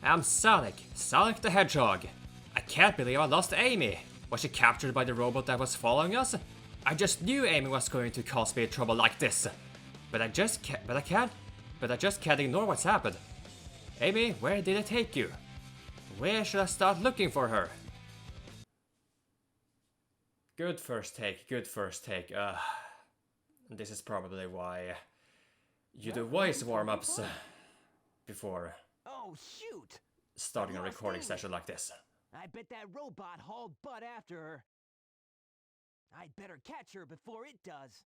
I'm Sonic the Hedgehog. I can't believe I lost Amy. Was she captured by the robot that was following us? I just knew Amy was going to cause me trouble like this. But I just can't ignore what's happened. Amy, where did it take you? Where should I start looking for her? Good first take, good first take. This is probably why you do voice warm-ups before starting a recording session like this. I bet that robot hauled butt after her. I'd better catch her before it does.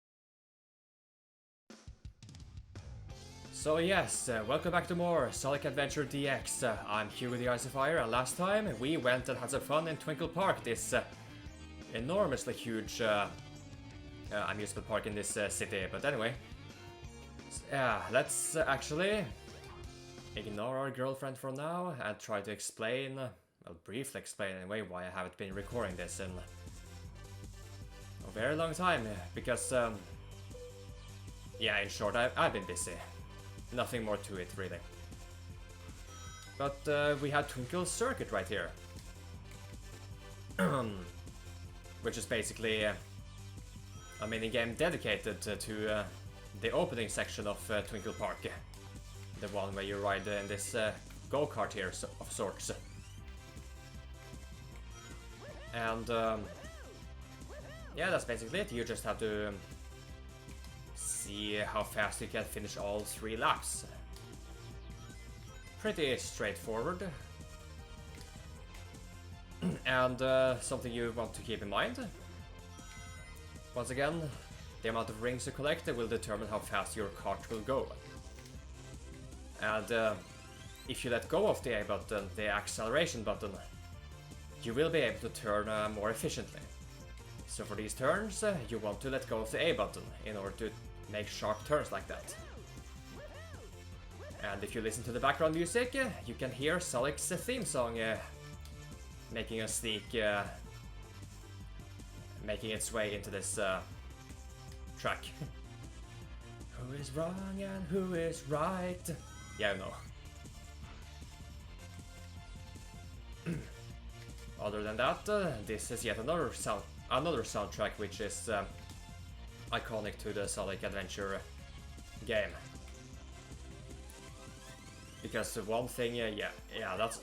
So yes, welcome back to more Sonic Adventure DX. I'm Hugo the Icifier, and last time we went and had some fun in Twinkle Park, this enormously huge amusement park in this city. But anyway, let's actually ignore our girlfriend for now and try to explain, well, briefly explain anyway, why I haven't been recording this in a very long time. Because, yeah, in short, I've been busy. Nothing more to it, really. But we had Twinkle Circuit right here. Which is basically a minigame dedicated to the opening section of Twinkle Park. The one where you ride in this go-kart here of sorts. And yeah, that's basically it. You just have to see how fast you can finish all 3 laps. Pretty straightforward. And something you want to keep in mind. Once again, the amount of rings you collect will determine how fast your kart will go. And if you let go of the A button, the acceleration button, you will be able to turn more efficiently. So for these turns, you want to let go of the A button in order to make sharp turns like that. And if you listen to the background music, you can hear Sonic's theme song making a sneak, making its way into this track. Who is wrong and who is right? Yeah, I know. Other than that, this is yet another soundtrack which is iconic to the Sonic Adventure game. Because one thing, yeah,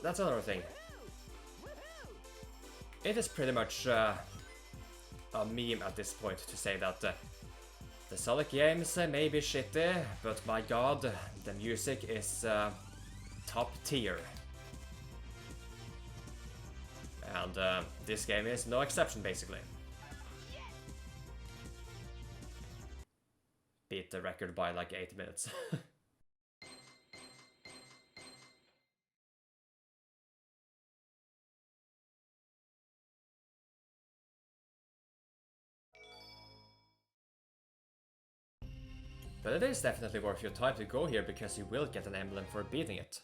that's another thing. It is pretty much a meme at this point to say that the Sonic games may be shitty, but my god, the music is top tier. And this game is no exception, basically. Beat the record by like 8 minutes. But it is definitely worth your time to go here, because you will get an emblem for beating it.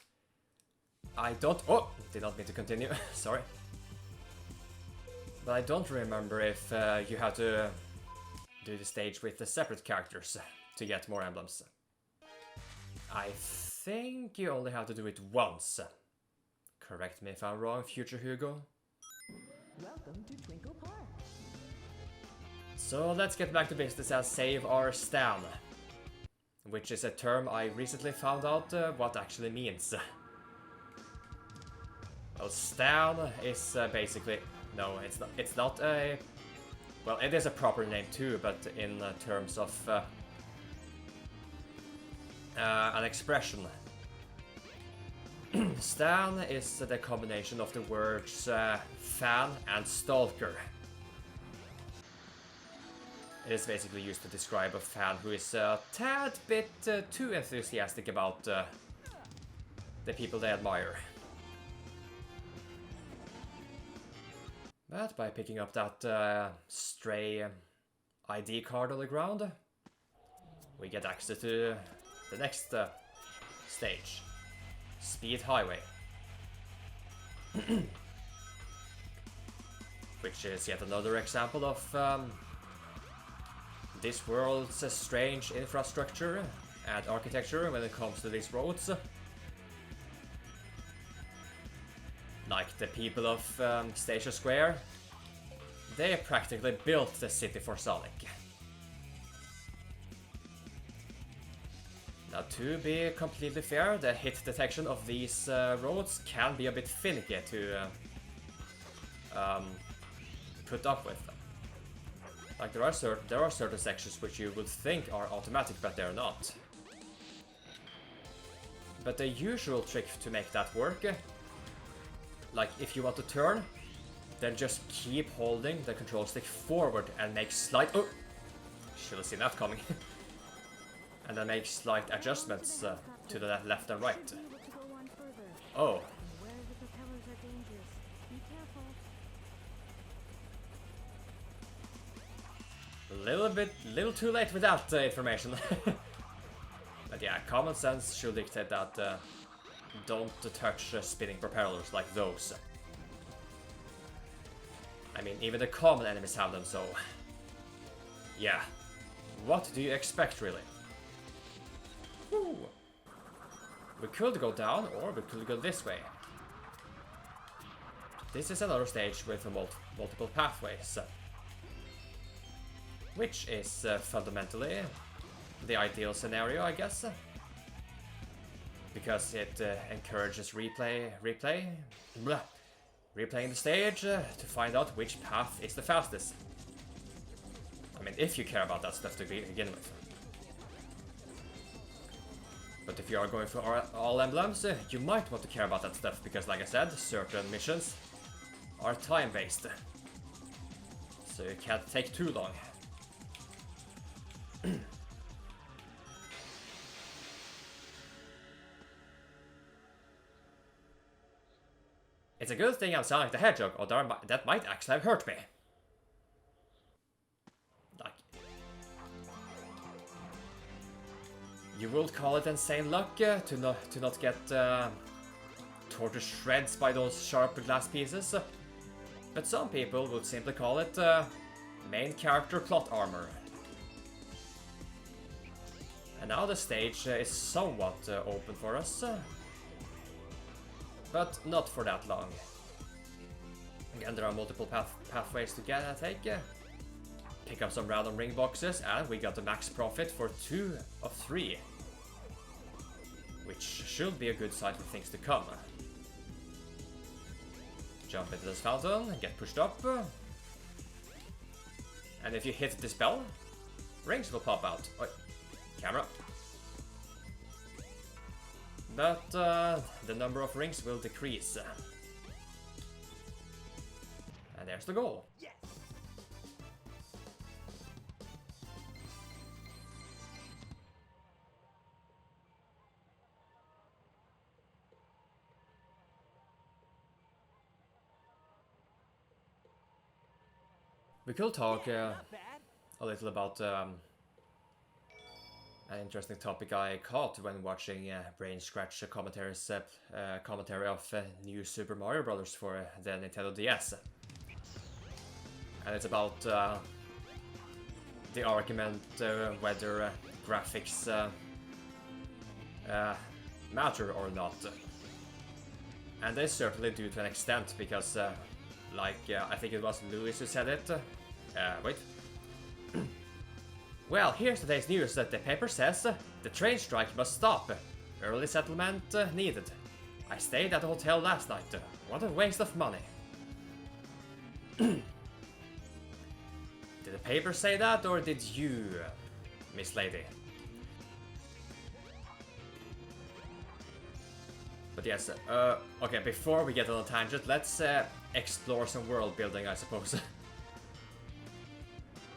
Did not mean to continue, sorry. But I don't remember if you have to do the stage with the separate characters to get more emblems. I think you only have to do it once. Correct me if I'm wrong, future Hugo. Welcome to Twinkle Park. So let's get back to business and save our Stan. Which is a term I recently found out what actually means. Well, Stan is basically... No, it's not a... Well, it is a proper name too, but in terms of an expression. Stan is the combination of the words fan and stalker. It is basically used to describe a fan who is a tad bit too enthusiastic about the people they admire. But by picking up that stray ID card on the ground, we get access to the next stage, Speed Highway. Which is yet another example of this world's strange infrastructure and architecture when it comes to these roads. Like the people of Station Square, they practically built the city for Sonic. Now, to be completely fair, the hit detection of these roads can be a bit finicky to put up with. Like there are certain sections which you would think are automatic, but they're not. But the usual trick to make that work, like if you want to turn, then just keep holding the control stick forward and make slight... Oh! Should have seen that coming. And then make slight adjustments to the left and right. Oh. Little too late with that information. But yeah, common sense should dictate that don't touch spinning propellers like those. I mean, even the common enemies have them, so... Yeah. What do you expect, really? Woo. We could go down, or we could go this way. This is another stage with multiple pathways. Which is fundamentally the ideal scenario, I guess. Because it encourages replaying the stage to find out which path is the fastest. I mean, if you care about that stuff to begin with. But if you are going for all emblems, you might want to care about that stuff, because like I said, certain missions are time-based. So you can't take too long. It's a good thing I'm Sonic the Hedgehog, or that might actually have hurt me. Like... You would call it insane luck to not get torn to shreds by those sharp glass pieces. But some people would simply call it main character plot armor. And now the stage is somewhat open for us. But not for that long. Again, there are multiple pathways to take. Pick up some random ring boxes, and we got the max profit for 2 of 3. Which should be a good sign for things to come. Jump into this fountain, get pushed up. And if you hit this bell, rings will pop out. Oi, camera. But the number of rings will decrease. And there's the goal. Yes. We could talk Not bad. a little about an interesting topic I caught when watching Brain Scratch commentary of new Super Mario Bros. For the Nintendo DS. And it's about the argument whether graphics matter or not. And they certainly do to an extent, because I think it was Lewis who said it. Wait. Well, here's today's news that the paper says the train strike must stop. Early settlement needed. I stayed at the hotel last night. What a waste of money. Did the paper say that, or did you, Miss Lady? But yes, okay, before we get on a tangent, let's explore some world building, I suppose.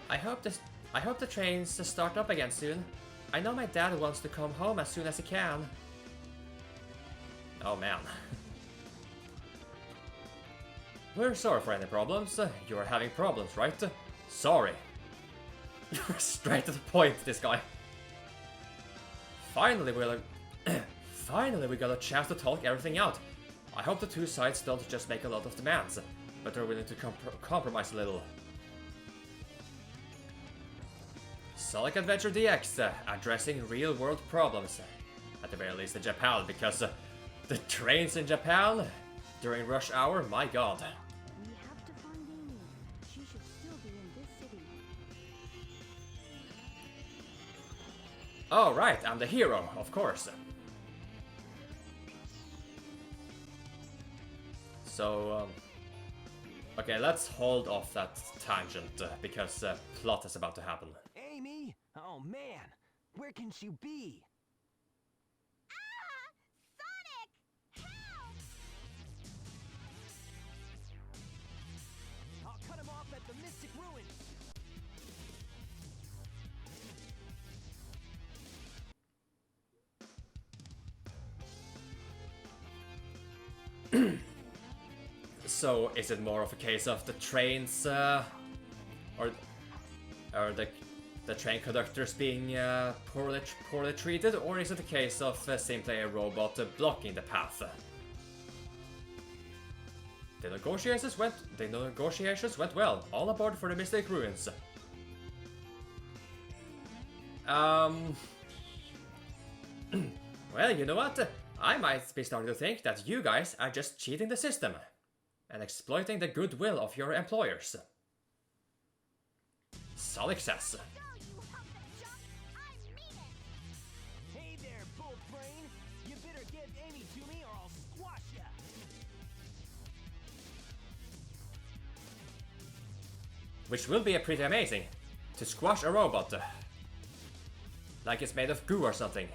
I hope the trains start up again soon. I know my dad wants to come home as soon as he can. Oh man. We're sorry for any problems. You're having problems, right? Sorry. Straight to the point, this guy. Finally, finally we got a chance to talk everything out. I hope the two sides don't just make a lot of demands, but are willing to compromise a little. Sonic Adventure DX, addressing real-world problems. At the very least in Japan, because the trains in Japan, during rush hour, my god. We have to find Amy. She should still be in this city. Oh, right, I'm the hero, of course. So, okay, let's hold off that tangent, because plot is about to happen. Amy? Oh man, where can she be? Sonic! Help! I'll cut him off at the Mystic Ruins. So, is it more of a case of the trains, or the train conductors being poorly treated, or is it a case of simply a robot blocking the path? The negotiations went well. All aboard for the Mystic Ruins. Well, you know what? I might be starting to think that you guys are just cheating the system and exploiting the goodwill of your employers. Sonic says. Go, you hunk of junk! I mean it! Hey there, Bull Brain. You better give Amy to me or I'll squash ya. Which will be pretty amazing. To squash a robot. Like it's made of goo or something.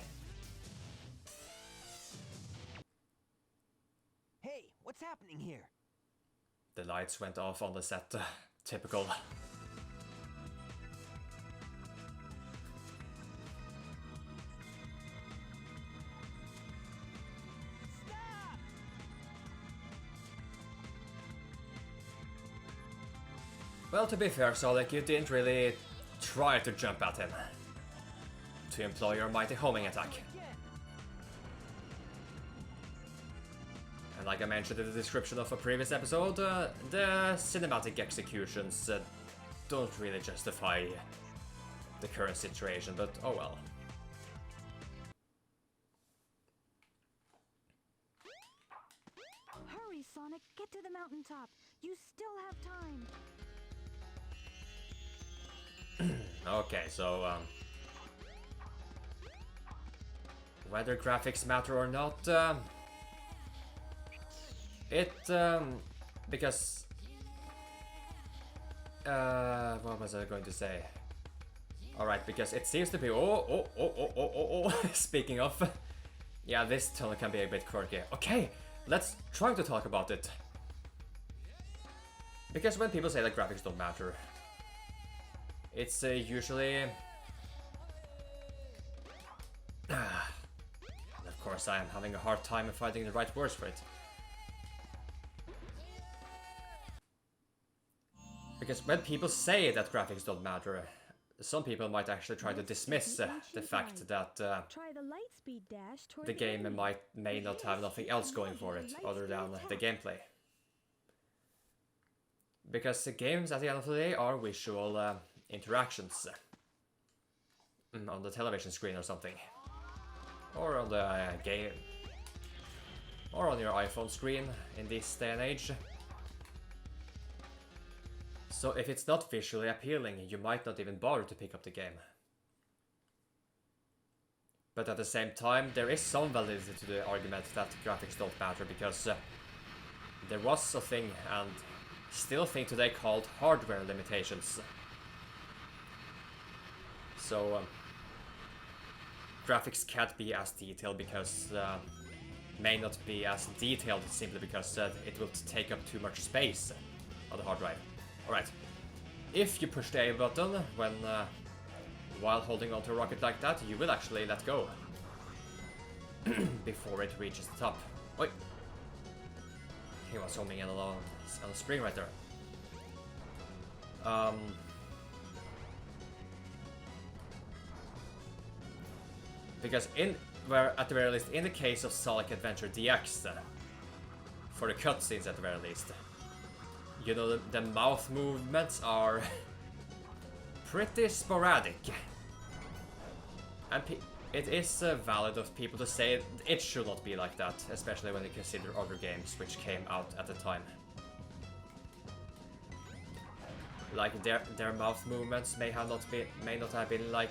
Hey, what's happening here? The lights went off on the set. Typical. Stop! Well, to be fair, Sonic, you didn't really try to jump at him. To employ your mighty homing attack. Again. And like I mentioned in the description of a previous episode, the cinematic executions don't really justify the current situation, but oh well. Hurry, Sonic. Get to the mountaintop. You still have time. Okay, so whether graphics matter or not, because what was I going to say? Alright, because it seems to be speaking of, yeah, this tunnel can be a bit quirky. Okay, let's try to talk about it. Because when people say that graphics don't matter, it's usually of course I am having a hard time finding the right words for it. Because when people say that graphics don't matter, some people might actually try to dismiss the fact that Try the lightspeed dash toward the game may not have nothing else going for it other than the gameplay. Because the games at the end of the day are visual interactions on the television screen or something, or on the game, or on your iPhone screen in this day and age. So if it's not visually appealing, you might not even bother to pick up the game. But at the same time, there is some validity to the argument that graphics don't matter, because there was a thing, and still a thing today, called hardware limitations. So graphics can't be as detailed because may not be as detailed simply because it will take up too much space on the hard drive. Alright, if you push the A button when while holding onto a rocket like that, you will actually let go before it reaches the top. Oi! He was homing in on a spring right there. Because at the very least, in the case of Sonic Adventure DX, for the cutscenes at the very least, you know, the mouth movements are pretty sporadic. And it is valid of people to say it should not be like that, especially when you consider other games which came out at the time. Like their mouth movements may not have been like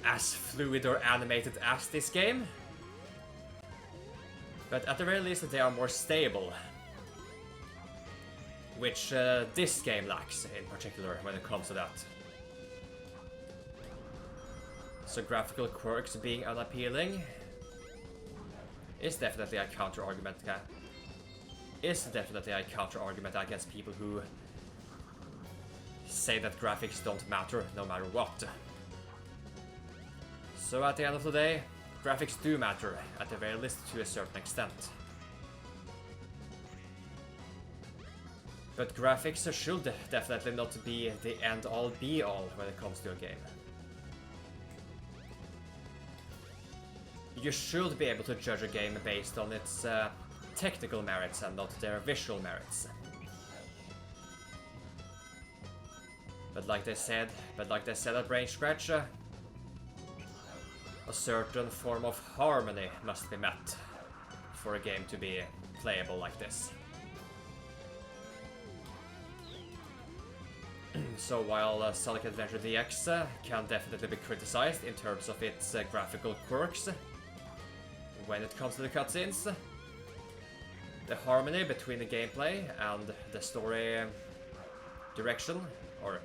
as fluid or animated as this game, but at the very least they are more stable, which this game lacks in particular when it comes to that. So graphical quirks being unappealing is definitely a counter-argument. Against people who say that graphics don't matter no matter what. So at the end of the day, graphics do matter, at the very least to a certain extent. But graphics should definitely not be the end-all be-all when it comes to a game. You should be able to judge a game based on its technical merits and not their visual merits. But like they said at Brain Scratch, a certain form of harmony must be met for a game to be playable like this. So while Sonic Adventure DX can definitely be criticized in terms of its graphical quirks when it comes to the cutscenes, the harmony between the gameplay and the story direction, or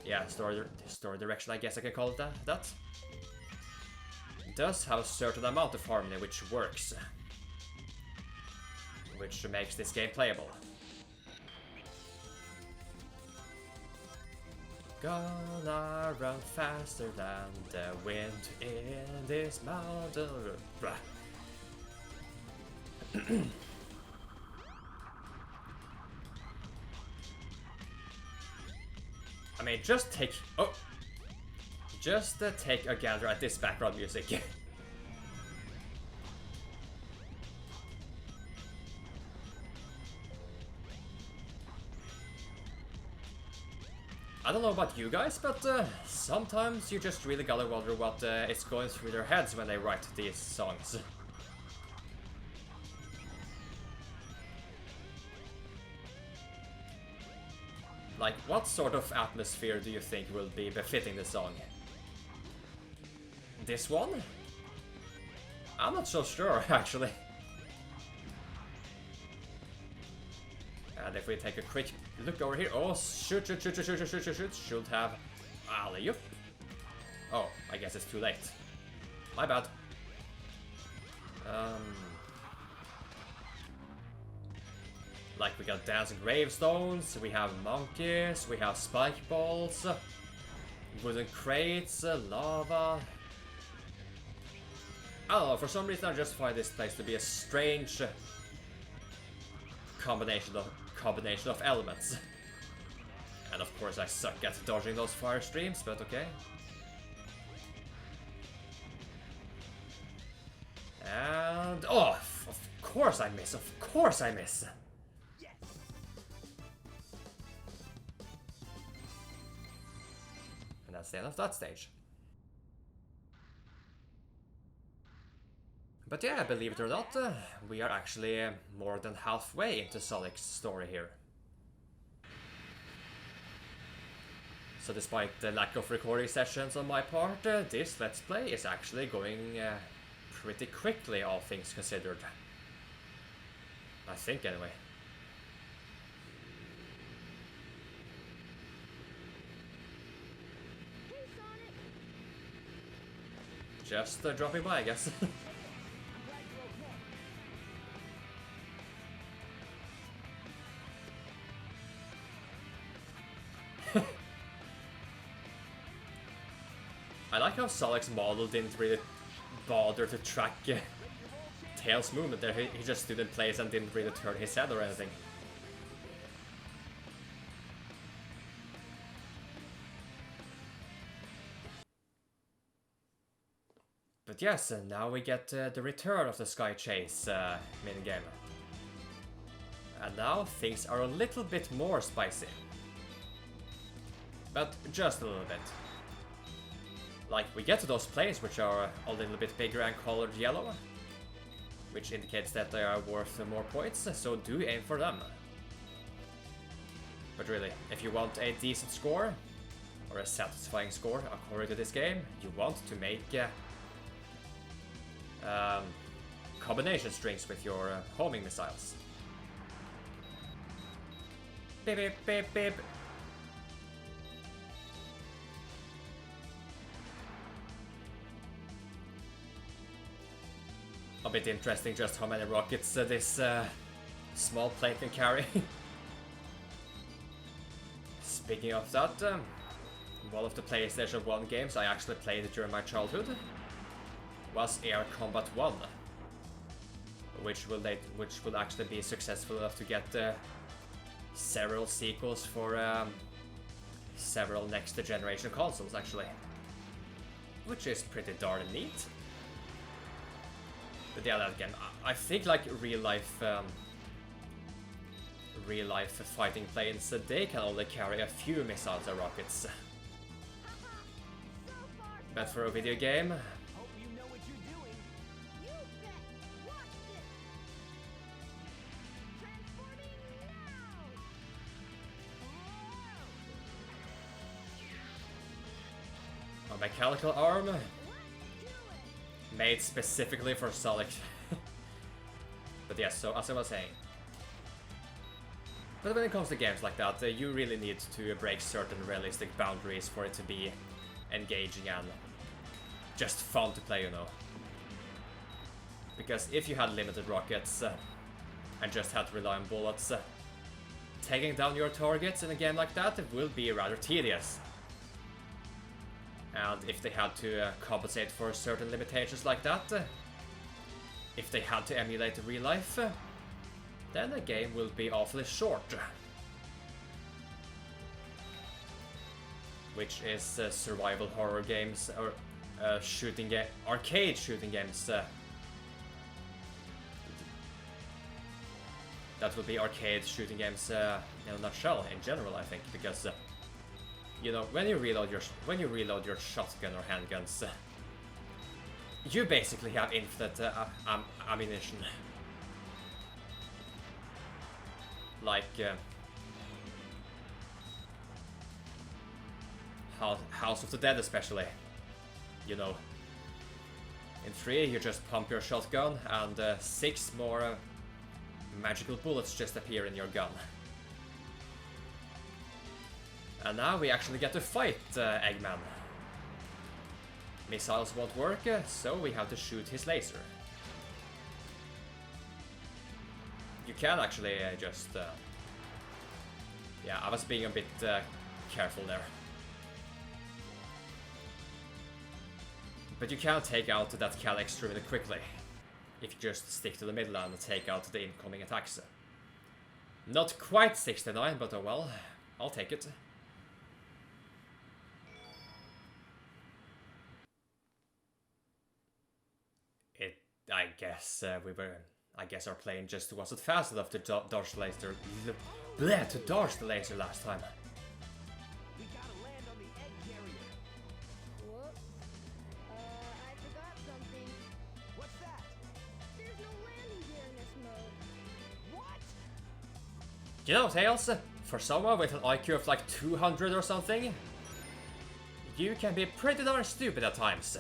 yeah, story direction, I guess I can call it that, does have a certain amount of harmony which works, which makes this game playable. Gonna run faster than the wind in this mountain. I mean, just take a gander at this background music. I don't know about you guys, but sometimes you just really gotta wonder what is going through their heads when they write these songs. Like, what sort of atmosphere do you think will be befitting the song? This one? I'm not so sure, actually. And if we take a quick look over here, oh, shoot, should have alley-oop. Oh, I guess it's too late. My bad. Like, we got dancing gravestones, we have monkeys, we have spike balls, wooden crates, lava. I don't know, for some reason I just find this place to be a strange combination of elements. And of course I suck at dodging those fire streams, but okay. And oh, of course I miss, of course I miss. And that's the end of that stage. But yeah, believe it or not, we are actually more than halfway into Sonic's story here. So despite the lack of recording sessions on my part, this Let's Play is actually going pretty quickly, all things considered. I think, anyway. Hey, Sonic! Just dropping by, I guess. I like how Sonic's model didn't really bother to track Tails' movement there. He just stood in place and didn't really turn his head or anything. But yes, now we get the return of the Sky Chase minigame. And now things are a little bit more spicy. But just a little bit. like, we get to those planes which are a little bit bigger and colored yellow, which indicates that they are worth more points, so do aim for them. But really, if you want a decent score, or a satisfying score according to this game, you want to make combination strings with your homing missiles. Beep beep beep beep. A bit interesting just how many rockets this small plane can carry. Speaking of that, one of the PlayStation 1 games I actually played during my childhood was Air Combat 1, which will actually be successful enough to get several sequels for several next generation consoles actually, which is pretty darn neat. But yeah, again, I think like real life fighting planes, they can only carry a few missiles or rockets. But for a video game, Hope you know what you're doing. You bet. Watch this. Transforming now. a mechanical arm Let's do it. made specifically for Sonic. But yes, so as I was saying. But when it comes to games like that, you really need to break certain realistic boundaries for it to be engaging and just fun to play, you know. Because if you had limited rockets and just had to rely on bullets, taking down your targets in a game like that, it will be rather tedious. And if they had to compensate for certain limitations like that, if they had to emulate real life, then the game will be awfully short. Which is survival horror games or arcade shooting games. That would be arcade shooting games in a nutshell in general, I think, because you know, when you reload your shotgun or handguns, you basically have infinite ammunition. Like House of the Dead especially. You know, in 3 you just pump your shotgun and 6 more magical bullets just appear in your gun. And now we actually get to fight Eggman. Missiles won't work, so we have to shoot his laser. You can actually just... yeah, I was being a bit careful there. But you can take out that Calyx really quickly, if you just stick to the middle and take out the incoming attacks. Not quite 69, but oh well, I'll take it. I guess our plane just wasn't fast enough to dodge the laser. To dodge the laser last time. We gotta land on the egg carrier. Whoops. I forgot something. What's that? There's no landing gear in this mode. What? You know, Tails, for someone with an IQ of like 200 or something, you can be pretty darn stupid at times.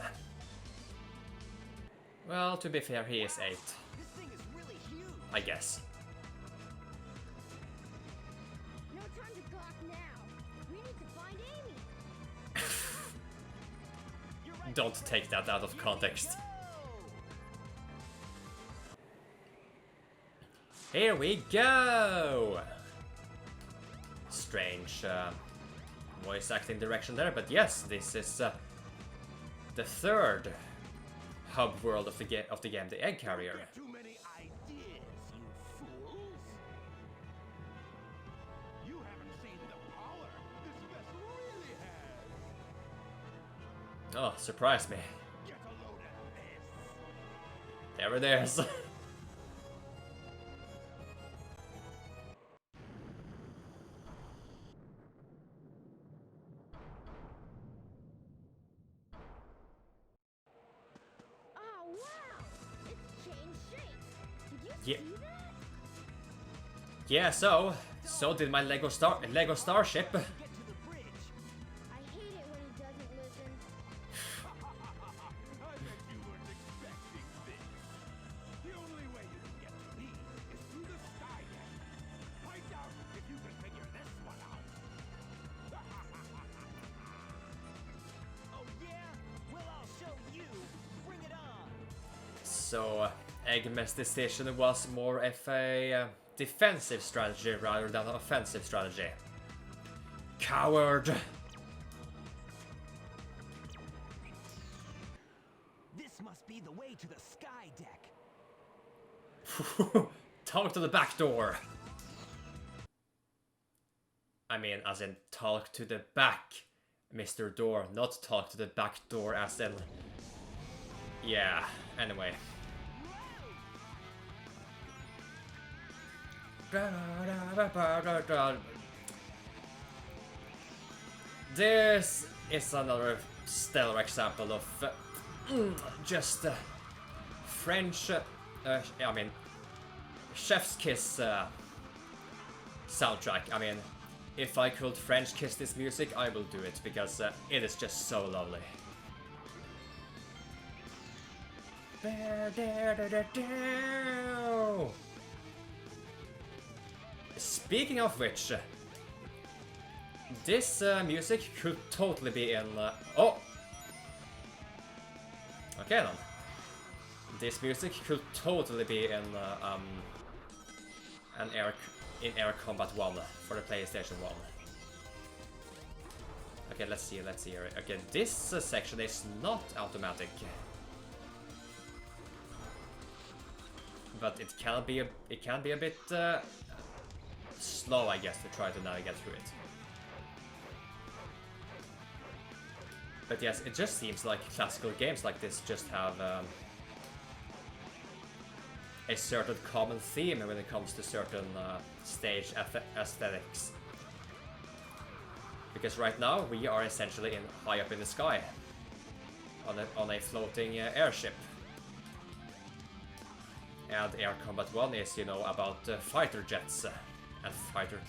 Well, to be fair, he is 8, This thing is really huge. I guess. No time to gawk now. We need to find Amy. You're right. Don't take that out of context. Here we go! Strange voice acting direction there, but yes, this is the third hub world of the game, the Egg Carrier. Too many ideas, you fools. You haven't seen the power this vessel really has. Oh, surprise me. Get a load of this. There it is. Yeah. Yeah, so did my Lego Starship. Get to the bridge. I hate it when he doesn't listen. I bet you weren't expecting this. The only way you can get to me is through the sky deck. Find out if you can figure this one out. Oh yeah? Well, I'll show you. Bring it on. So, Egg Station was more of a defensive strategy rather than an offensive strategy. Coward! This must be the way to the sky deck. Talk to the back door! I mean, as in, talk to the back, Mr. Door, not talk to the back door as in... Yeah, anyway. This is another stellar example of just French, I mean, Chef's Kiss soundtrack. I mean, if I could French kiss this music, I will do it because it is just so lovely. Speaking of which, this music could totally be in... oh! Okay then. This music could totally be in Air Combat 1 for the PlayStation 1. Okay, let's see here. Okay, this section is not automatic. But it can be a bit slow, I guess, to try to navigate through it. But yes, it just seems like classical games like this just have a certain common theme when it comes to certain stage aesthetics. Because right now we are essentially high up in the sky on a floating airship. And Air Combat 1 is, you know, about fighter jets and fighter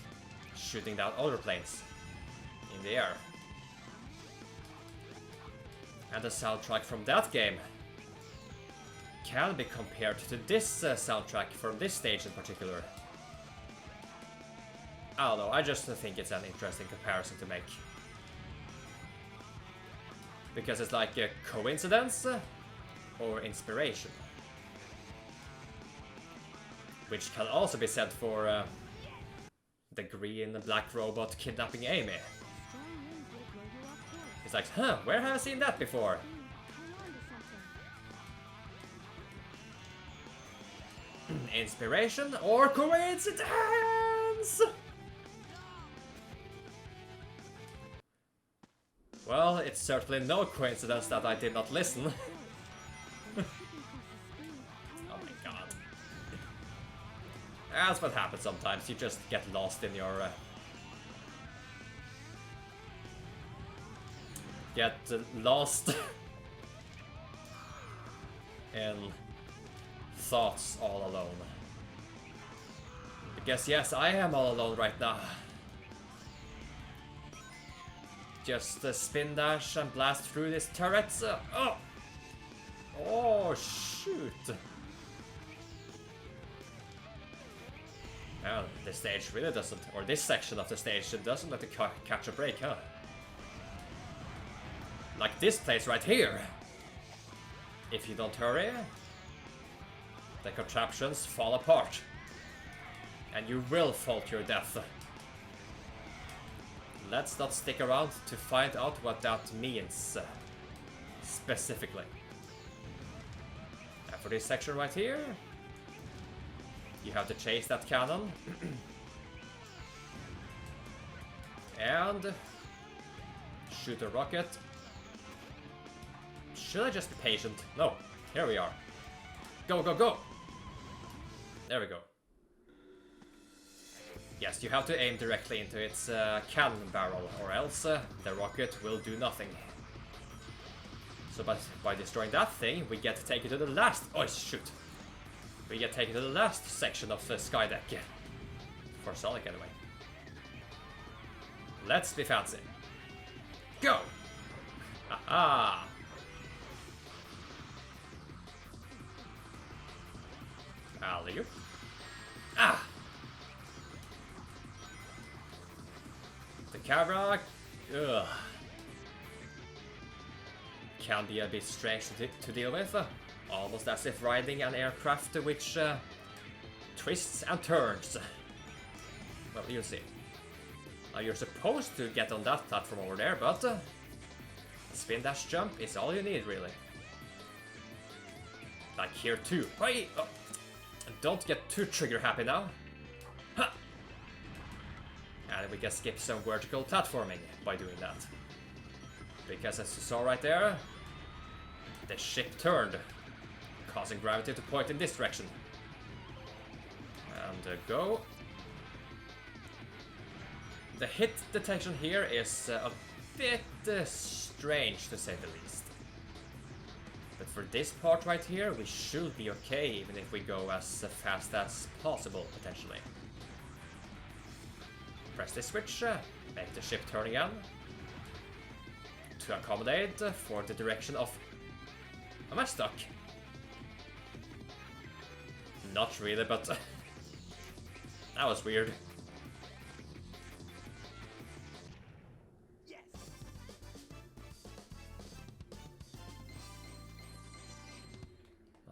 shooting down other planes in the air. And the soundtrack from that game can be compared to this soundtrack from this stage in particular. I don't know, I just think it's an interesting comparison to make. Because it's like a coincidence or inspiration. Which can also be said for the green and black robot kidnapping Amy. It's like, huh, where have I seen that before? Inspiration or coincidence? Well, it's certainly no coincidence that I did not listen. Oh my god. That's what happens sometimes, you just get lost in your... get lost in thoughts all alone. Because yes, I am all alone right now. Just spin dash and blast through this turret. Oh! Oh, shoot! Well, this stage really doesn't, or this section of the stage doesn't let you catch a break, huh? Like this place right here. If you don't hurry, the contraptions fall apart. And you will fall to your death. Let's not stick around to find out what that means. Specifically. And for this section right here, you have to chase that cannon. And shoot a rocket. Should I just be patient? No. Here we are. Go, go, go! There we go. Yes, you have to aim directly into its cannon barrel, or else the rocket will do nothing. So by destroying that thing, we get to take it to the last... Oh, shoot. we get taken to the last section of the Sky Deck. For Sonic, anyway. Let's be fancy. Go! Aha! Alley-oop. Ah! The camera... Ugh. Can be a bit strange to deal with. Almost as if riding an aircraft which twists and turns. Well, you'll see. Now you're supposed to get on that platform over there, but a spin dash jump is all you need, really. Like here too. Wait! Oh. Don't get too trigger happy now. Ha! And we can skip some vertical platforming by doing that. Because as you saw right there, the ship turned, causing gravity to point in this direction. And go. The hit detection here is a bit strange, to say the least. But for this part right here, we should be okay, even if we go as fast as possible, potentially. Press this switch, make the ship turn again. To accommodate for the direction of... Am I stuck? Not really, but... that was weird. Yes.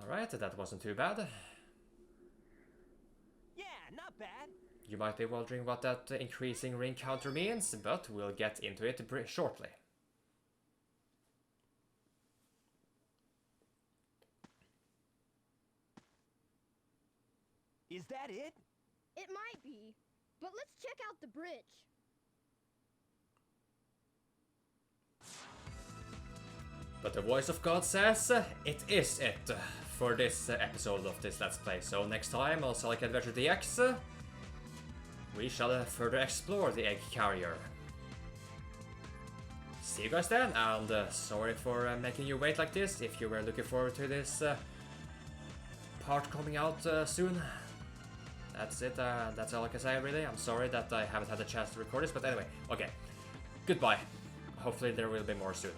Alright, that wasn't too bad. Yeah, not bad. You might be wondering what that increasing ring counter means, but we'll get into it shortly. Is that it? It might be. But let's check out the bridge. But the voice of God says it is it for this episode of this Let's Play. So next time on Sonic Adventure DX, we shall further explore the egg carrier. See you guys then, and sorry for making you wait like this if you were looking forward to this part coming out soon. That's it, that's all I can say really. I'm sorry that I haven't had a chance to record this, but anyway, okay. Goodbye. Hopefully there will be more soon.